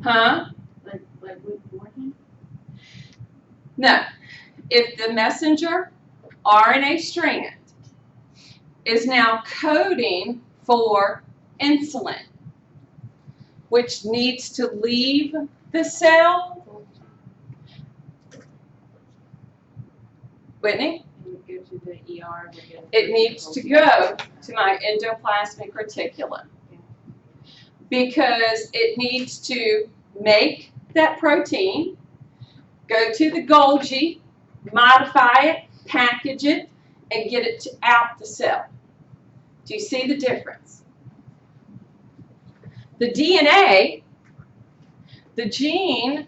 Huh? Like with working? No. If the messenger RNA strand is now coding for insulin, which needs to leave the cell. Whitney? It needs to go to my endoplasmic reticulum because it needs to make that protein, go to the Golgi, modify it, package it, and get it out the cell. Do you see the difference? The DNA, the gene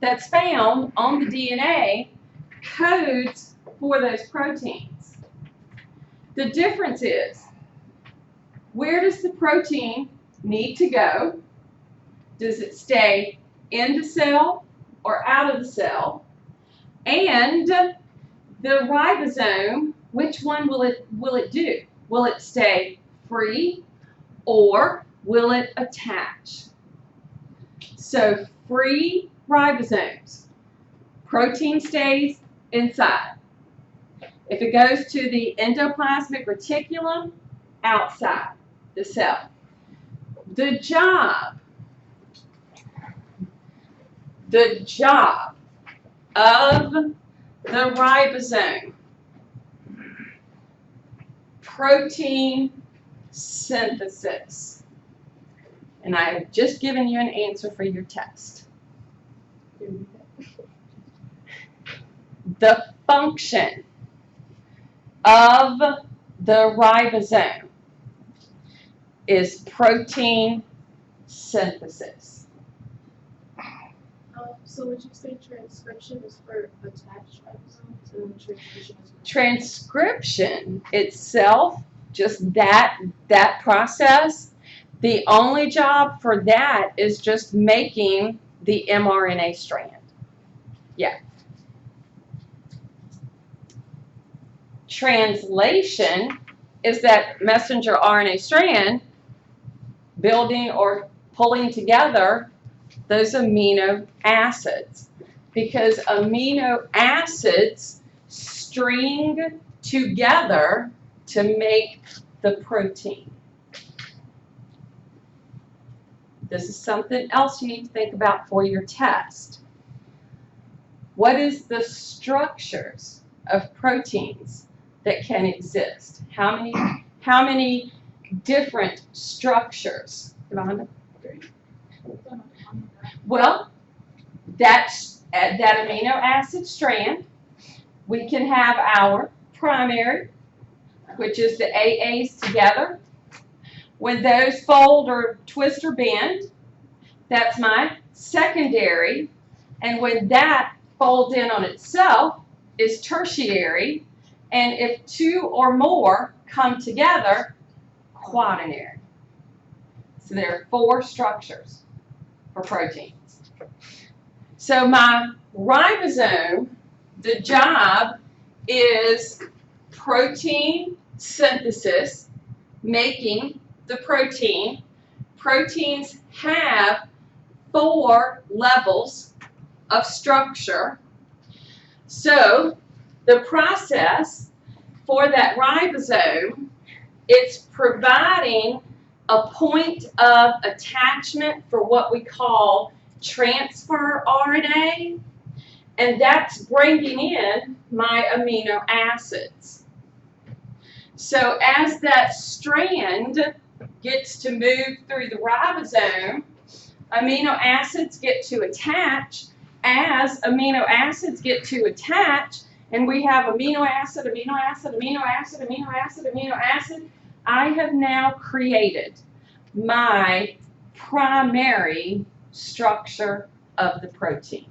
that's found on the DNA, codes for those proteins. The difference is, where does the protein need to go? Does it stay in the cell or out of the cell? And the ribosome, which one will it do? Will it stay free or will it attach? So free ribosomes, protein stays inside. If it goes to the endoplasmic reticulum, outside the cell. The job of the ribosome, protein synthesis. And I have just given you an answer for your test. The function of the ribosome is protein synthesis. So would you say transcription is for attached ribosomes and transcription is for Transcription itself, just that process, the only job for that is just making the mRNA strand. Yeah. Translation is that messenger RNA strand building or pulling together those amino acids, because amino acids string together to make the protein. This is something else you need to think about for your test. What is the structures of proteins that can exist? How many different structures? Well, that's that amino acid strand. We can have our primary, which is the AAs together. When those fold or twist or bend, that's my secondary. And when that folds in on itself is tertiary. And if two or more come together, quaternary. So there are 4 structures for proteins. So my ribosome, the job is protein synthesis, making the protein. Proteins have 4 levels of structure. So the process for that ribosome, it's providing a point of attachment for what we call transfer RNA, and that's bringing in my amino acids. So as that strand gets to move through the ribosome, amino acids get to attach. As amino acids get to attach, and we have amino acid, amino acid, amino acid, amino acid, amino acid, I have now created my primary structure of the protein.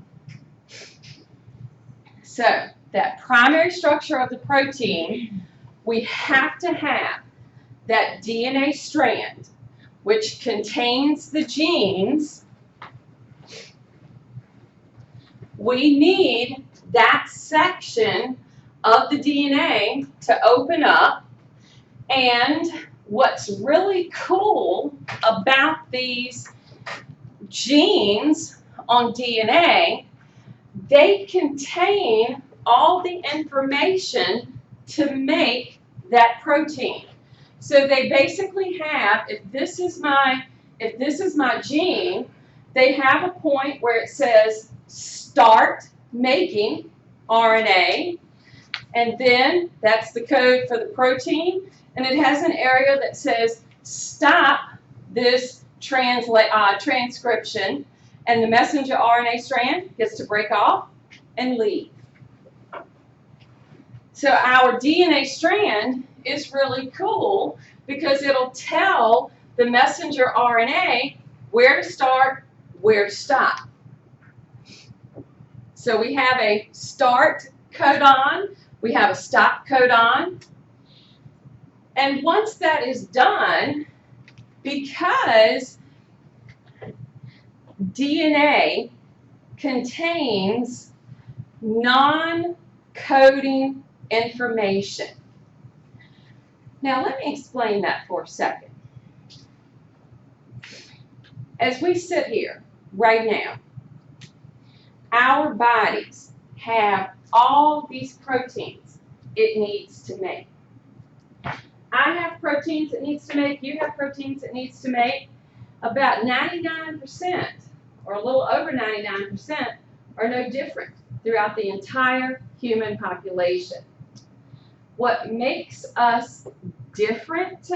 So that primary structure of the protein, we have to have that DNA strand, which contains the genes. We need that section of the DNA to open up. And what's really cool about these genes on DNA, they contain all the information to make that protein. So they basically have, if this is my gene, they have a point where it says start making RNA, and then that's the code for the protein, and it has an area that says stop this transcription, and the messenger RNA strand gets to break off and leave. So our DNA strand is really cool because it'll tell the messenger RNA where to start, where to stop. So we have a start codon, we have a stop codon, and once that is done, because DNA contains non-coding information. Now let me explain that for a second. As we sit here right now, our bodies have all these proteins it needs to make. I have proteins it needs to make, you have proteins it needs to make. About 99%, or a little over 99%, are no different throughout the entire human population. What makes us different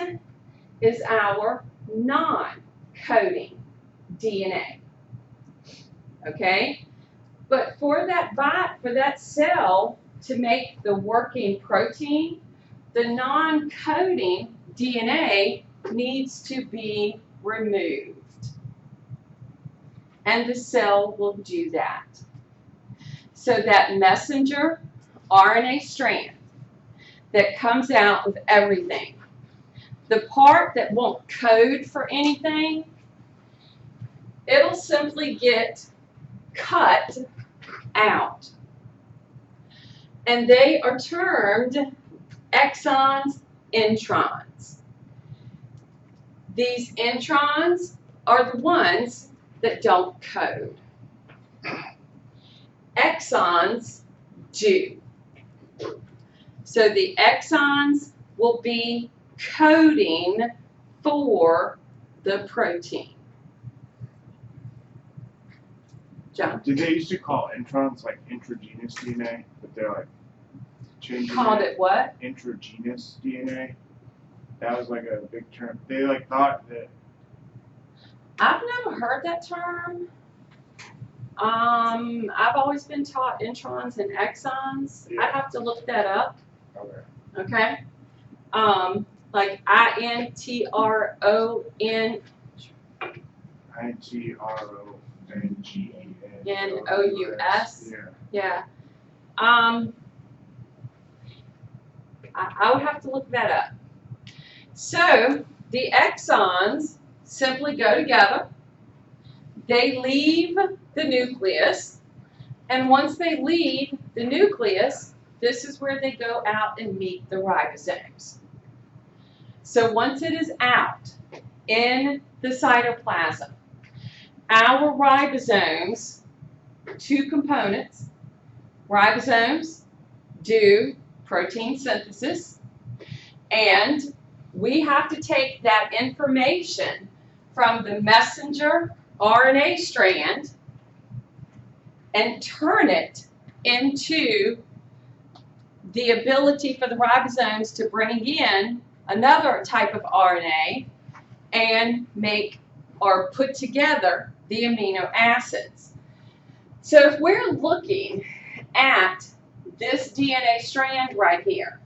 is our non-coding DNA. Okay? But for that cell to make the working protein, the non-coding DNA needs to be removed. And the cell will do that. So that messenger RNA strand that comes out with everything, the part that won't code for anything, it'll simply get cut out. And they are termed exons, introns. These introns are the ones that don't code. Exons do. So the exons will be coding for the protein. John? Did they used to call introns like intragenous DNA, but they're like changing Called it what? intragenous DNA? That was like a big term. They like thought that. I've never heard that term. I've always been taught introns and exons. Yeah. I'd have to look that up. Okay. Okay. Like INTRON. INTRONGENOUS. Yeah. Yeah. I would have to look that up. So the exons simply go together. They leave the nucleus, and once they leave the nucleus, this is where they go out and meet the ribosomes. So once it is out in the cytoplasm, our ribosomes, two components, ribosomes do protein synthesis, and we have to take that information from the messenger RNA strand and turn it into the ability for the ribosomes to bring in another type of RNA and make or put together the amino acids. So if we're looking at this DNA strand right here,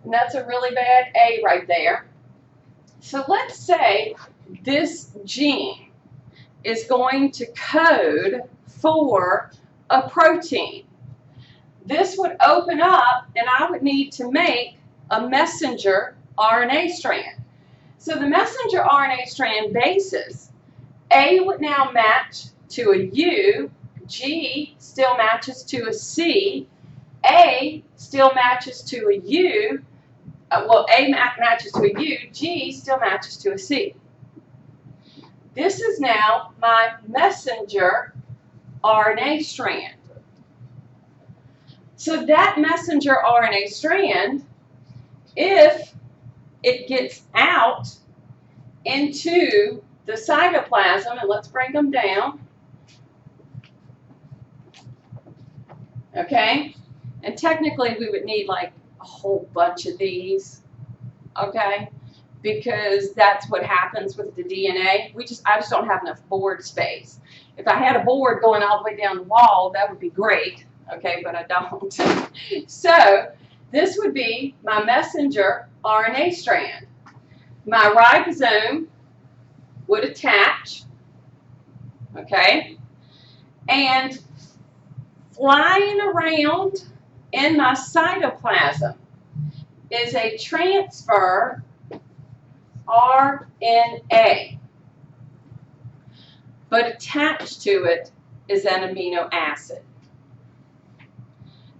and that's a really bad A right there. So let's say this gene is going to code for a protein. This would open up, and I would need to make a messenger RNA strand. So the messenger RNA strand bases, A would now match to a U, G still matches to a C, A still matches to a U, A matches to a U, G still matches to a C. this is now my messenger RNA strand. So that messenger RNA strand, if it gets out into the cytoplasm, and let's break them down, okay? And technically we would need like a whole bunch of these, okay? Because that's what happens with the DNA. I just don't have enough board space. If I had a board going all the way down the wall, that would be great, okay, but I don't. So this would be my messenger RNA strand. My ribosome would attach, okay, and flying around in my cytoplasm is a transfer RNA, but attached to it is an amino acid.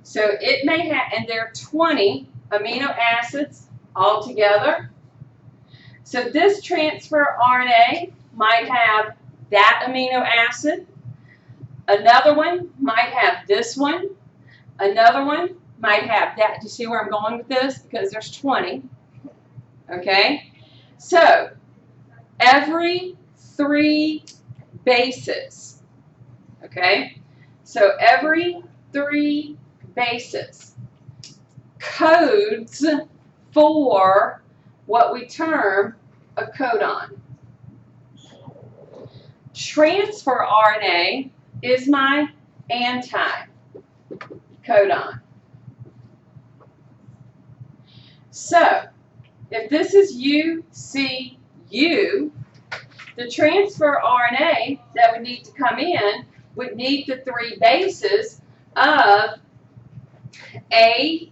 So it may have, and there are 20 amino acids altogether. So this transfer RNA might have that amino acid. Another one might have this one. Another one might have that. Do you see where I'm going with this? Because there's 20. Okay? So every 3 bases, okay? So every 3 bases codes for what we term a codon. Transfer RNA is my anti-codon. So, if this is UCU, the transfer RNA that would need to come in would need the 3 bases of AGA.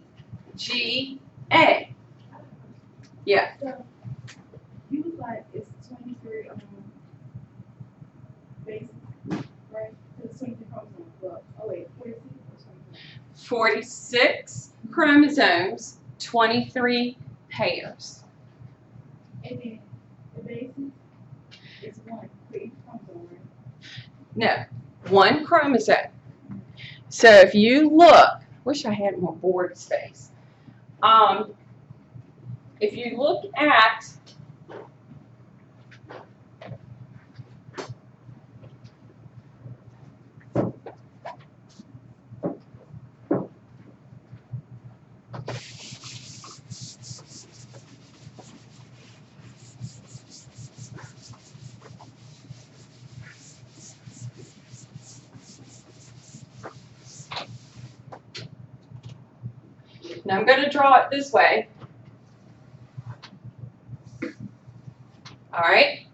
Yeah. So, you was like, it's 23 bases, right? It's 23 chromosomes. Well, oh wait, 46 or 46 chromosomes, 23 pairs. and then the bases is 1 for each chromosome, right? No, 1 chromosome. So if you look, wish I had more board space. If you look at now I'm going to draw it this way. All right.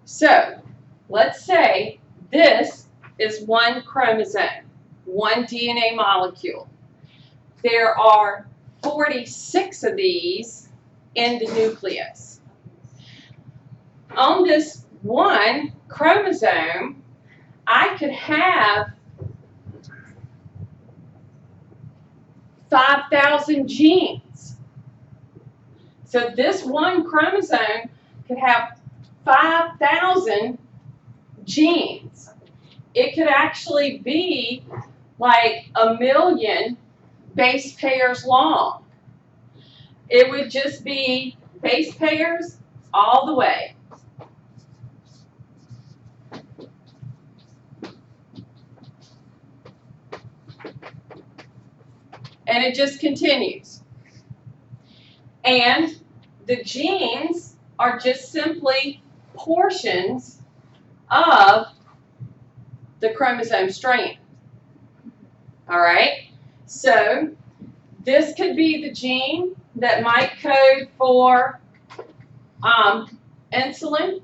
So let's say this is 1 chromosome, 1 DNA molecule. There are 46 of these in the nucleus. On this 1 chromosome, I could have 5,000 genes. So this 1 chromosome could have 5,000 genes. It could actually be like 1,000,000 base pairs long. It would just be base pairs all the way. And it just continues. And the genes are just simply portions of the chromosome strand. All right? So this could be the gene that might code for insulin.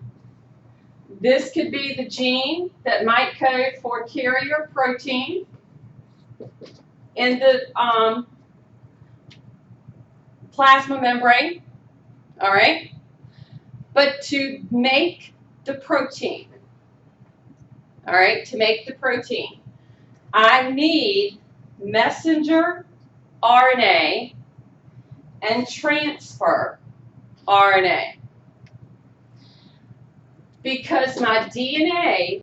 This could be the gene that might code for carrier protein in the plasma membrane. All right? But to make the protein, all right, to make the protein, I need messenger RNA and transfer RNA. Because my DNA